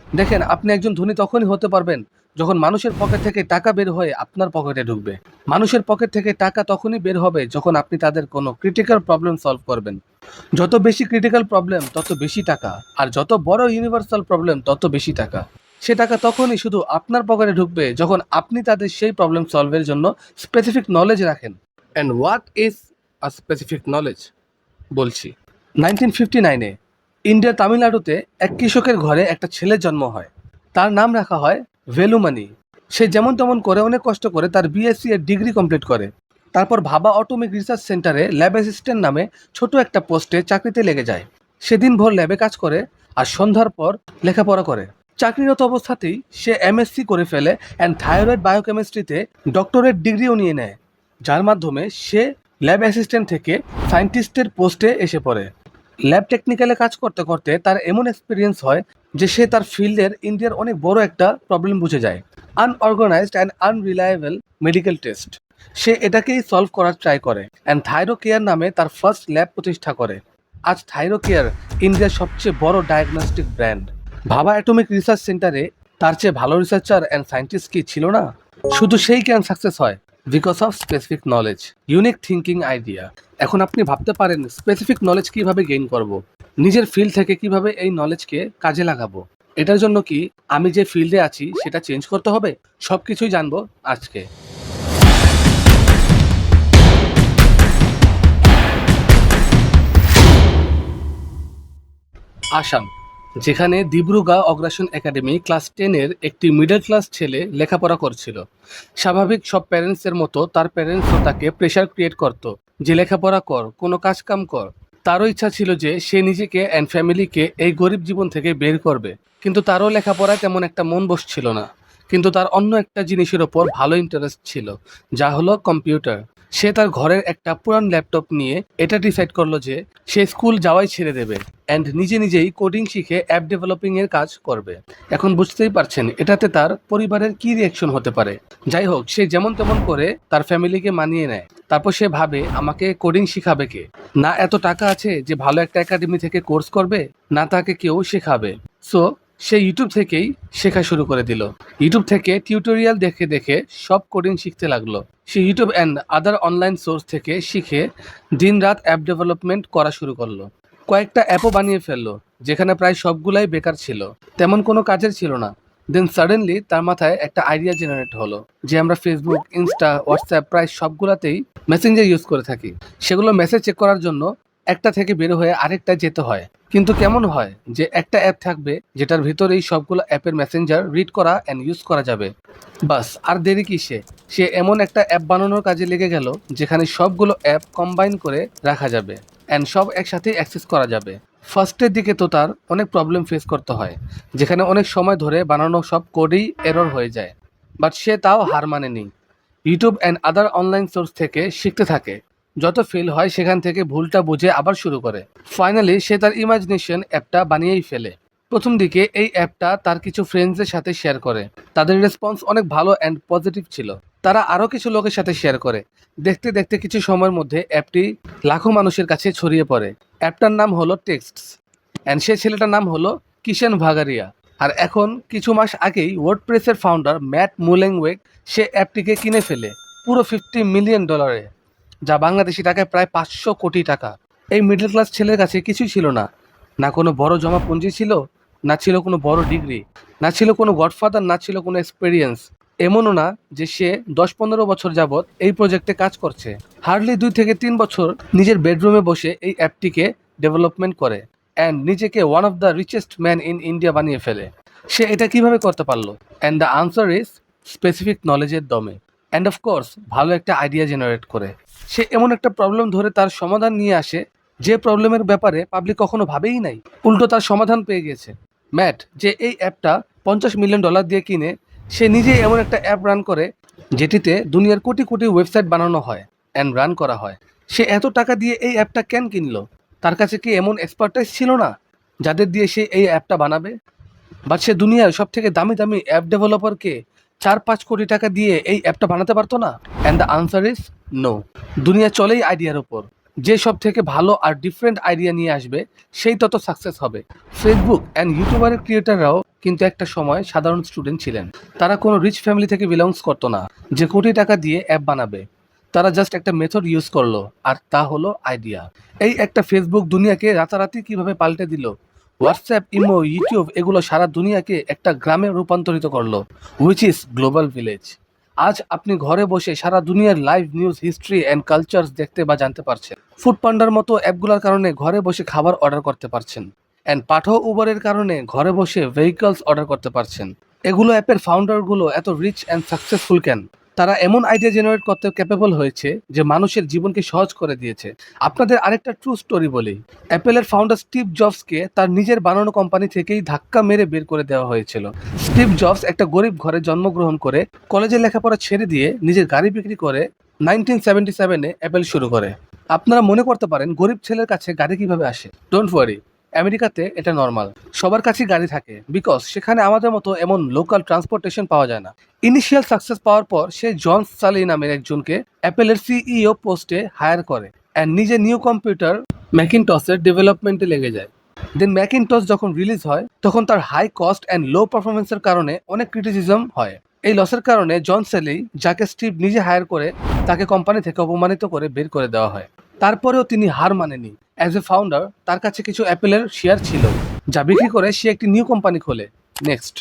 দেখেন, আপনি একজন ধনী তখনই হতে পারবেন যখন মানুষের পকেট থেকে টাকা বের হয়ে আপনার পকেটে ঢুকবে। মানুষের পকেট থেকে টাকা তখনই বের হবে যখন আপনি তাদের কোনো ক্রিটিক্যাল প্রবলেম সলভ করবেন। যত বেশি ক্রিটিক্যাল প্রবলেম তত বেশি টাকা, আর যত বড় ইউনিভার্সাল প্রবলেম তত বেশি টাকা। সে টাকা তখনই শুধু আপনার পকেটে ঢুকবে যখন আপনি তাদের সেই প্রবলেম সলভের জন্য স্পেসিফিক নলেজ রাখেন। And what is a specific knowledge? বলছি। 1959-এ ইন্ডিয়ার তামিলনাড়ুতে এক কৃষকের ঘরে একটা ছেলের জন্ম হয়। তার নাম রাখা হয় ভেলুমানি। সে যেমন তেমন করে অনেক কষ্ট করে তার বিএসসি এর ডিগ্রি কমপ্লিট করে। তারপর ভাবা অটোমিক রিসার্চ সেন্টারে ল্যাব অ্যাসিস্ট্যান্ট নামে ছোট একটা পোস্টে চাকরিতে লেগে যায়। সেদিন ভোর ল্যাবে কাজ করে আর সন্ধ্যার পর লেখাপড়া করে। চাকরিরত অবস্থাতেই সে এমএসসি করে ফেলে অ্যান্ড থাইরয়েড বায়োকেমিস্ট্রিতে ডক্টরেট ডিগ্রিও নিয়ে নেয়, যার মাধ্যমে সে ল্যাব অ্যাসিস্ট্যান্ট থেকে সায়েন্টিস্টের পোস্টে এসে পড়ে। ল্যাব টেকনিক্যালে কাজ করতে করতে তার এমন এক্সপিরিয়েন্স হয় যে সে তার ফিল্ডের ইন্ডিয়ার অনেক বড় একটা প্রবলেম বুঝে যায়, unorganized and unreliable medical test. সে এটাকেই সলভ করার ট্রাই করে অ্যান্ড থাইরো কেয়ার নামে তার ফার্স্ট ল্যাব প্রতিষ্ঠা করে। আজ থাইরো কেয়ার ইন্ডিয়ার সবচেয়ে বড় ডায়াগনস্টিক ব্র্যান্ড। ভাবা অ্যাটমিক রিসার্চ সেন্টারে তার চেয়ে ভালো রিসার্চার অ্যান্ড সায়েন্টিস্ট কি ছিল না? শুধু সেই ক্যান সাকসেস হয় because of specific knowledge, unique thinking idea. এখন আপনি ভাবতে পারেন স্পেসিফিক নলেজ কিভাবে গেইন করব, নিজের ফিল্ড থেকে কিভাবে এই নলেজকে কাজে লাগাবো। এটার জন্য কি আমি যে ফিল্ডে আছি সেটা চেঞ্জ করতে হবে? সবকিছুই জানবো আজকে। আসাম, যেখানে দিব্রুগড় অগ্রাসন একাডেমি ক্লাস 10-এর একটি মিডল ক্লাস ছেলে লেখাপড়া করছিল। স্বাভাবিক সব প্যারেন্টসের মতো তার প্যারেন্টসও তাকে প্রেশার ক্রিয়েট করত যে লেখাপড়া কর, কোনো কাজ কাম কর। তারও ইচ্ছা ছিল যে সে নিজেকে অ্যান্ড ফ্যামিলিকে এই গরিব জীবন থেকে বের করবে, কিন্তু তারও লেখাপড়ায় তেমন একটা মন বসছিল না। কিন্তু তার অন্য একটা জিনিসের ওপর ভালো ইন্টারেস্ট ছিল, যা হলো কম্পিউটার। সে তার ঘরের একটা পুরান ল্যাপটপ নিয়ে এটা ডিসাইড করলো যে সে স্কুল যাওয়াই ছেড়ে দেবে অ্যান্ড নিজে নিজেই কোডিং শিখে অ্যাপ ডেভেলপিং এর কাজ করবে। এখন বুঝতেই পারছেন এটাতে তার পরিবারের কি রিয়াকশন হতে পারে। যাই হোক, সে যেমন তেমন করে তার ফ্যামিলিকে মানিয়ে নেয়। তারপর সে ভাবে, আমাকে কোডিং শিখাবে কে? না এত টাকা আছে যে ভালো একটা একাডেমি থেকে কোর্স করবে, না তাকে কেউ শেখাবে। সো সে ইউটিউব থেকেই শেখা শুরু করে দিল। ইউটিউব থেকে টিউটোরিয়াল দেখে দেখে সব কোডিং শিখতে লাগলো। সে YouTube and other online source থেকে শিখে দিনরাত অ্যাপ ডেভেলপমেন্ট করা শুরু করলো। কয়েকটা অ্যাপও বানিয়ে ফেললো, যেখানে প্রায় সবগুলাই বেকার ছিল, তেমন কোনো কাজের ছিল না। দেন সাডেনলি তার মাথায় একটা আইডিয়া জেনারেট হলো যে আমরা ফেসবুক, ইনস্টা, হোয়াটসঅ্যাপ প্রায় সবগুলাতেই মেসেঞ্জার ইউজ করে থাকি। সেগুলো মেসেজ চেক করার জন্য একটা থেকে বের হয়ে আরেকটা যেতে হয়। কিন্তু কেমন হয় যে একটা অ্যাপ থাকবে যেটার ভিতরেই সবগুলো অ্যাপের মেসেঞ্জার রিড করা অ্যান্ড ইউজ করা যাবে। বাস, আর দেরি কিসে? সে এমন একটা অ্যাপ বানানোর কাজে লেগে গেল যেখানে সবগুলো অ্যাপ কম্বাইন করে রাখা যাবে অ্যান্ড সব একসাথেই অ্যাক্সেস করা যাবে। ফার্স্টের দিকে তো তার অনেক প্রবলেম ফেস করতে হয়, যেখানে অনেক সময় ধরে বানানো সব কোডেই এরর হয়ে যায়। বাট সে তাও হার মানেনি। YouTube and other online source থেকে শিখতে থাকে। যত ফেল হয় সেখান থেকে ভুলটা বুঝে আবার শুরু করে। ফাইনালি সে তার ইমাজিনেশন অ্যাপটা বানিয়েই ফেলে। প্রথম দিকে এই অ্যাপটা তার কিছু ফ্রেন্ডসদের সাথে শেয়ার করে। তাদের রেসপন্স অনেক ভালো অ্যান্ড পজিটিভ ছিল। তারা আরও কিছু লোকের সাথে শেয়ার করে। দেখতে দেখতে কিছু সময়ের মধ্যে অ্যাপটি লাখো মানুষের কাছে ছড়িয়ে পড়ে। অ্যাপটার নাম হলো টেক্সটস অ্যান্ড সে ছেলেটার নাম হলো কিষেন ভাগারিয়া। আর এখন কিছু মাস আগেই ওয়ার্ডপ্রেসের ফাউন্ডার ম্যাট মুলেংওয়েগ সে অ্যাপটিকে কিনে ফেলে পুরো $50 মিলিয়ন, যা বাংলাদেশি টাকায় প্রায় 500 কোটি টাকা। এই মিডল ক্লাস ছেলের কাছে কিছুই ছিল না, না কোনো বড় জমা পুঁজি ছিল, না ছিল কোনো বড় ডিগ্রি, না ছিল কোনো গডফাদার, না ছিল কোনো এক্সপিরিয়েন্স। এমনও না যে সে 10-15 বছর যাবৎ এই প্রজেক্টে কাজ করছে। হার্ডলি 2 থেকে 3 বছর নিজের বেডরুমে বসে এই অ্যাপটিকে ডেভেলপমেন্ট করে অ্যান্ড নিজেকে one of the richest man in India বানিয়ে ফেলে। সে এটা কিভাবে করতে পারলো? And the answer is specific নলেজের দমে অ্যান্ড অফকোর্স ভালো একটা আইডিয়া জেনারেট করে। সে এমন একটা প্রবলেম ধরে তার সমাধান নিয়ে আসে যে প্রবলেমের ব্যাপারে পাবলিক কখনো ভাবেই নাই, উল্টো তার সমাধান পেয়ে গেছে। ম্যাট যে এই অ্যাপটা $50 মিলিয়ন দিয়ে কিনে, সে নিজেই এমন একটা অ্যাপ রান করে যেটিতে দুনিয়ার কোটি কোটি ওয়েবসাইট বানানো হয় অ্যান্ড রান করা হয়। সে এত টাকা দিয়ে এই অ্যাপটা কেন কিনলো? তার কাছে কি এমন এক্সপার্টাইজ ছিল না যাদের দিয়ে সে এই অ্যাপটা বানাবে? বাট সে দুনিয়ার সব থেকে দামি দামি অ্যাপ ডেভেলপারকে 4-5 কোটি টাকা দিয়ে এই অ্যাপটা বানাতে পারতো না? And the answer is no. দুনিয়া চলেই আইডিয়ার ওপর। যে সব থেকে ভালো আর ডিফারেন্ট আইডিয়া নিয়ে আসবে সেই তত সাকসেস হবে। ফেসবুক অ্যান্ড ইউটিউবারের ক্রিয়েটাররাও কিন্তু একটা সময় সাধারণ স্টুডেন্ট ছিলেন। তারা কোনো রিচ ফ্যামিলি থেকে বিলংস করতো না যে কোটি টাকা দিয়ে অ্যাপ বানাবে। তারা জাস্ট একটা মেথড ইউজ করলো, আর তা হলো আইডিয়া। এই একটা ফেসবুক দুনিয়াকে রাতারাতি কিভাবে পাল্টে দিল। হোয়াটসঅ্যাপ, ইমো, ইউটিউব এগুলো সারা দুনিয়াকে একটা গ্রামে রূপান্তরিত করলো, হুইচ ইজ গ্লোবাল ভিলেজ। আজ আপনি ঘরে বসে সারা দুনিয়ার live news, history and cultures দেখতে বা জানতে পারছেন। ফুড পান্ডার মতো অ্যাপগুলোর কারণে ঘরে বসে খাবার অর্ডার করতে পারছেন, অ্যান্ড পাঠো উবারের কারণে ঘরে বসে ভেহিকলস অর্ডার করতে পারছেন। এগুলো অ্যাপের ফাউন্ডারগুলো এত রিচ অ্যান্ড সাকসেসফুল কেন? তারা এমন আইডিয়া জেনারেট করতে ক্যাপেবল হয়েছে যে মানুষের জীবনকে সহজ করে দিয়েছে। আপনাদের আরেকটা ট্রু স্টোরি বলি। অ্যাপেলের ফাউন্ডার স্টিভ জবসকে তার নিজের বানানো কোম্পানি থেকেই ধাক্কা মেরে বের করে দেওয়া হয়েছিল। স্টিভ জবস একটা গরিব ঘরে জন্মগ্রহণ করে কলেজে লেখাপড়া ছেড়ে দিয়ে নিজের গাড়ি বিক্রি করে 1977-এ অ্যাপেল শুরু করে। আপনারা মনে করতে পারেন গরিব ছেলের কাছে গাড়ি কিভাবে আসে? ডোন্ট ওয়ারি, আমেরিকাতে এটা নর্মাল। সবার কাছেই গাড়ি থাকে, বিকজ সেখানে আমাদের মতো এমন লোকাল ট্রান্সপোর্টেশন পাওয়া যায় না। ইনিশিয়াল সাকসেস পাওয়ার পর সে জন সালি নামের একজনকে অ্যাপেলের সিইও পোস্টে হায়ার করে অ্যান্ড নিজে নিউ কম্পিউটার ম্যাকিনটসের ডেভেলপমেন্টে লেগে যায়। দেন ম্যাকিনটস যখন রিলিজ হয় তখন তার হাই কস্ট অ্যান্ড লো পারফরমেন্সের কারণে অনেক ক্রিটিসিজম হয়। এই লসের কারণে জন সেলি, যাকে স্টিভ নিজে হায়ার করে, তাকে কোম্পানি থেকে অপমানিত করে বের করে দেওয়া হয়। তারপরেও তিনি হার মানেনি। অ্যাজ এ ফাউন্ডার তার কাছে কিছু অ্যাপেলের শেয়ার ছিল, যা বিক্রি করে সে একটি নিউ কোম্পানি খোলে, নেক্সট।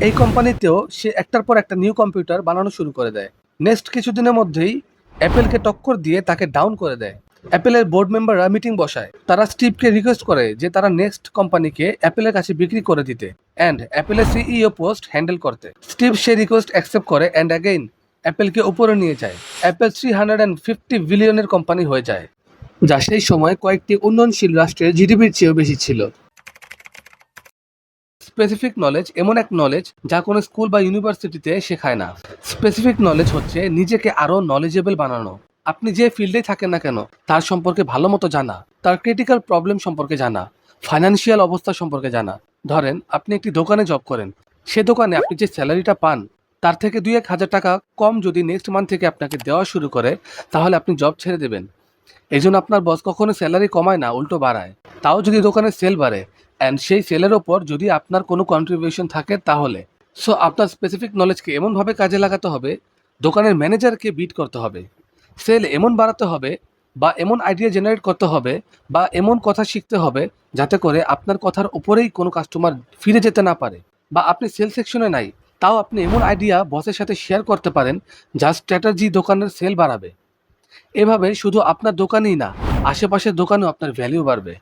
এই কোম্পানিতেও সে একটার পর একটা নিউ কম্পিউটার বানানো শুরু করে দেয়। নেক্সট কিছুদিনের মধ্যেই অ্যাপেলকে টক্কর দিয়ে তাকে ডাউন করে দেয়। অ্যাপেলের বোর্ড মেম্বাররা মিটিং বসায়। তারা স্টিভকে রিকোয়েস্ট করে যে তারা নেক্সট কোম্পানিকে অ্যাপেলের কাছে বিক্রি করে দিতে অ্যান্ড অ্যাপেলের সিইও পোস্ট হ্যান্ডেল করতে। স্টিভ সে রিকোয়েস্ট অ্যাকসেপ্ট করে অ্যান্ড অ্যাগেইন অ্যাপেলকে উপরে নিয়ে যায়। অ্যাপেল 350 বিলিয়নের কোম্পানি হয়ে যায়, যা সেই সময় কয়েকটি উন্নয়নশীল রাষ্ট্রের জিডিপির চেয়েও বেশি ছিল। স্পেসিফিক নলেজ এমন এক নলেজ যা কোনো স্কুল বা ইউনিভার্সিটিতে শেখায় না। স্পেসিফিক নলেজ হচ্ছে নিজেকে আরও নলেজেবল বানানো। আপনি যে ফিল্ডেই থাকেন না কেন তার সম্পর্কে ভালো মতো জানা, তার ক্রিটিক্যাল প্রবলেম সম্পর্কে জানা, ফাইন্যান্সিয়াল অবস্থা সম্পর্কে জানা। ধরেন আপনি একটি দোকানে জব করেন, সে দোকানে আপনি যে স্যালারিটা পান তার থেকে 2-1 হাজার টাকা কম যদি নেক্সট মান্থ থেকে আপনাকে দেওয়া শুরু করে, তাহলে আপনি জব ছেড়ে দেবেন। এই জন্য আপনার বস কখনো স্যালারি কমায় না, উল্টো বাড়ায়। তাও যদি দোকানের সেল বাড়ে অ্যান্ড সেই সেলের ওপর যদি আপনার কোনো কন্ট্রিবিউশন থাকে তাহলে। সো আপনার স্পেসিফিক নলেজকে এমনভাবে কাজে লাগাতে হবে, দোকানের ম্যানেজারকে বিট করতে হবে। সেল এমন বাড়াতে হবে বা এমন আইডিয়া জেনারেট করতে হবে বা এমন কথা শিখতে হবে যাতে করে আপনার কথার উপরেই কোনো কাস্টমার ফিরে যেতে না পারে। বা আপনি সেল সেকশনে নাই, তাও আপনি এমন আইডিয়া বসের সাথে শেয়ার করতে পারেন যা স্ট্র্যাটেজি দোকানের সেল বাড়াবে। এভাবে শুধু আপনার দোকানেই না, আশেপাশের দোকানেও আপনার ভ্যালু বাড়বে।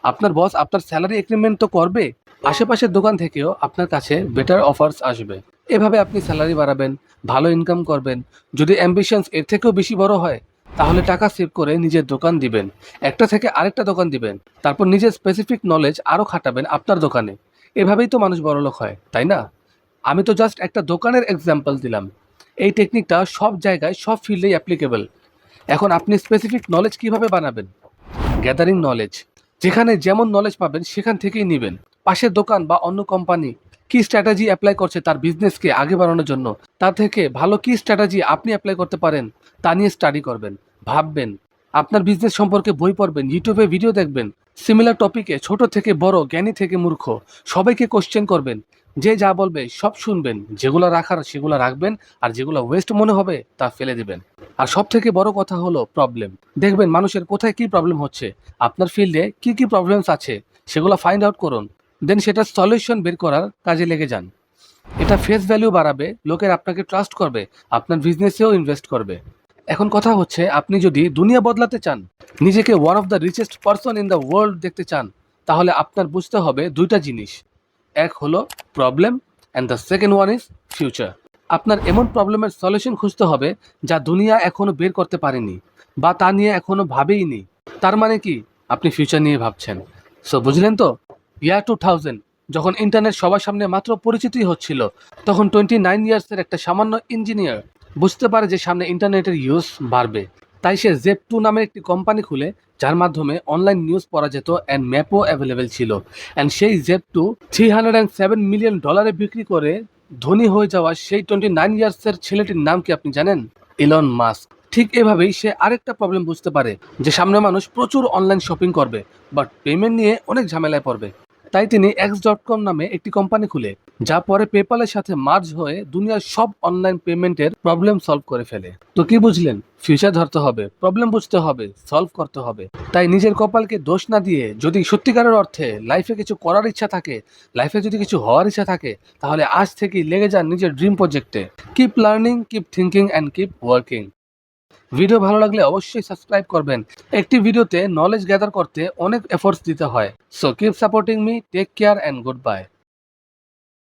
আপনার বস আপনার স্যালারি এগ্রিমেন্ট তো করবে, আশেপাশের দোকান থেকেও আপনার কাছে বেটার অফার্স আসবে। এভাবে আপনি স্যালারি বাড়াবেন, ভালো ইনকাম করবেন। যদি অ্যাম্বিশনস এর থেকেও বেশি বড় হয় তাহলে টাকা সেভ করে নিজের দোকান দিবেন, একটা থেকে আরেকটা দোকান দিবেন, তারপর নিজের স্পেসিফিক নলেজ আরও খাটাবেন আপনার দোকানে। এভাবেই তো মানুষ বড়লোক হয়, তাই না? আমি তো জাস্ট একটা দোকানের এক্সাম্পল দিলাম। এই টেকনিকটা সব জায়গায়, সব ফিল্ডেই অ্যাপ্লিকেবল। এখন আপনি স্পেসিফিক নলেজ কিভাবে বানাবেন? Gathering knowledge. যেখানে যেমন নলেজ পাবেন সেখান থেকেই নেবেন। পাশের দোকান বা অন্য কোম্পানি কি স্ট্র্যাটেজি অ্যাপ্লাই করছে তার বিজনেসকে আগে বাড়ানোর জন্য, তার থেকে ভালো কি স্ট্র্যাটেজি আপনি অ্যাপ্লাই করতে পারেন তা নিয়ে স্টাডি করবেন, ভাববেন। আপনার বিজনেস সম্পর্কে বই পড়বেন, ইউটিউবে ভিডিও দেখবেন। সিমিলার টপিকে ছোট থেকে বড়, জ্ঞানী থেকে মূর্খ সবাইকে কোশ্চেন করবেন। যে যা বলবে সব শুনবেন, যেগুলো রাখার সেগুলো রাখবেন, আর যেগুলো ওয়েস্ট মনে হবে তা ফেলে দিবেন। আর সব থেকে বড় কথা হলো প্রবলেম। দেখবেন মানুষের কোথায় কি প্রবলেম হচ্ছে, আপনার ফিল্ডে কি কি প্রবলেমস আছে সেগুলো ফাইন্ড আউট করুন, দেন সেটার সলিউশন বের করার কাজে লেগে যান। এটা ফেস ভ্যালু বাড়াবে, লোকের আপনাকে ট্রাস্ট করবে, আপনার বিজনেসেও ইনভেস্ট করবে। এখন কথা হচ্ছে, আপনি যদি দুনিয়া বদলাতে চান, নিজেকে one of the richest person in the world দেখতে চান, তাহলে আপনার বুঝতে হবে দুইটা জিনিস। এক হলো problem and the second one is future. আপনার এমন প্রবলেমের সলিউশন খুঁজতে হবে যা দুনিয়া এখনো বের করতে পারেনি বা তা নিয়ে এখনো ভাবেইনি। তার মানে কি? আপনি ফিউচার নিয়ে ভাবছেন। সো বুঝলেন তো? ইয়ার 2000 যখন ইন্টারনেট সবার সামনে মাত্র পরিচিতই হচ্ছিল, তখন 29 ইয়ার্সের একটা সামান্য ইঞ্জিনিয়ার বুঝতে পারে যে সামনে ইন্টারনেটের ইউজ বাড়বে। তাই সে জেপ2 নামের একটি কোম্পানি খুলে, যার মাধ্যমে অনলাইন নিউজ পড়া যেত অ্যান্ড ম্যাপও অ্যাভেলেবেল ছিল। অ্যান্ড সেই জেপ2 $307 মিলিয়ন বিক্রি করে ধনী হয়ে যাওয়া সেই 29 ইয়ার্সের ছেলেটির নাম কি আপনি জানেন? Elon Musk. ঠিক এভাবেই সে আরেকটা প্রবলেম বুঝতে পারে যে সামনে মানুষ প্রচুর অনলাইন শপিং করবে, বাট পেমেন্ট নিয়ে অনেক ঝামেলায় পড়বে। তাই তিনি X.com নামে একটি কোম্পানি খুলে, যা পরে পেপালের সাথে মার্জ হয়ে দুনিয়ার সব অনলাইন পেমেন্টের প্রবলেম সলভ করে ফেলে। তো কি বুঝলেন? ফিউচার ধরতে হবে, প্রবলেম বুঝতে হবে, সলভ করতে হবে। তাই নিজের কপালকে দোষ না দিয়ে যদি সত্যিকারের অর্থে লাইফে কিছু করার ইচ্ছা থাকে, লাইফে যদি কিছু হওয়ার ইচ্ছা থাকে, তাহলে আজ থেকেই লেগে যান নিজের ড্রিম প্রজেক্টে। Keep learning, keep thinking and keep working. Video ভালো লাগলে অবশ্যই সাবস্ক্রাইব করবেন। একটি ভিডিওতে নলেজ গ্যাদার করতে অনেক এফোর্টস দিতে হয়। So keep supporting me, take care and good by.